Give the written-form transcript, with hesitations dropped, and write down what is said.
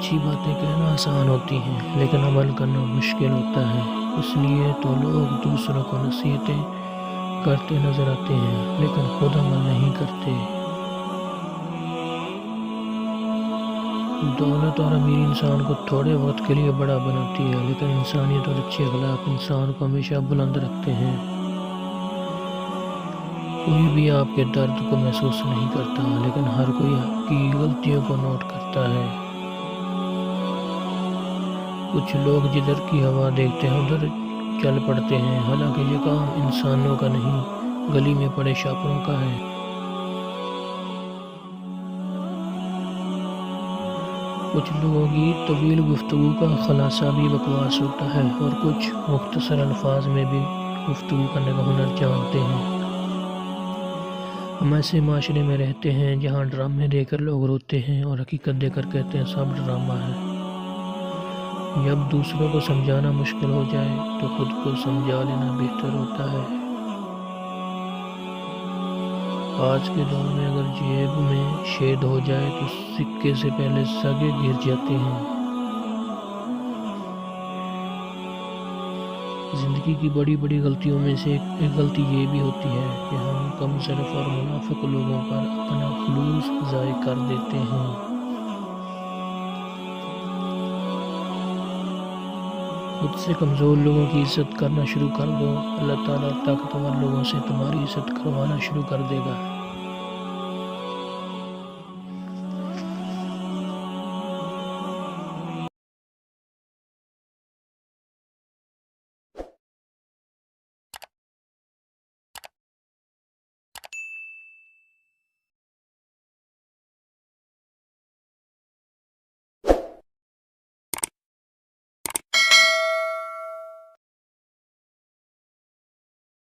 اچھی باتیں کہنا آسان ہوتی ہیں لیکن عمل کرنا مشکل ہوتا ہے، اس لیے تو لوگ دوسروں کو نصیحتیں کرتے نظر آتے ہیں لیکن خود عمل نہیں کرتے۔ دولت اور امیر انسان کو تھوڑے وقت کے لیے بڑا بناتی ہے لیکن انسانیت اور اچھے اخلاق انسان کو ہمیشہ بلند رکھتے ہیں۔ کوئی بھی آپ کے درد کو محسوس نہیں کرتا لیکن ہر کوئی آپ کی غلطیوں کو نوٹ کرتا ہے۔ کچھ لوگ جدھر کی ہوا دیکھتے ہیں ادھر چل پڑتے ہیں، حالانکہ یہ کام انسانوں کا نہیں، گلی میں پڑے شاپروں کا ہے۔ کچھ لوگوں کی طویل گفتگو کا خلاصہ بھی بکواس ہوتا ہے اور کچھ مختصر الفاظ میں بھی گفتگو کرنے کا ہنر جانتے ہیں۔ ہم ایسے معاشرے میں رہتے ہیں جہاں ڈرامے دیکھ کر لوگ روتے ہیں اور حقیقت دیکھ کر کہتے ہیں سب ڈرامہ ہے۔ جب دوسروں کو سمجھانا مشکل ہو جائے تو خود کو سمجھا لینا بہتر ہوتا ہے۔ آج کے دور میں اگر جیب میں شید ہو جائے تو سکے سے پہلے سگے گر جاتے ہیں۔ زندگی کی بڑی بڑی غلطیوں میں سے ایک غلطی یہ بھی ہوتی ہے کہ ہم کم صرف اور منافق لوگوں پر اپنا خلوص ضائع کر دیتے ہیں۔ خود سے کمزور لوگوں کی عزت کرنا شروع کر دو، اللہ تعالیٰ طاقتور لوگوں سے تمہاری عزت کروانا شروع کر دے گا۔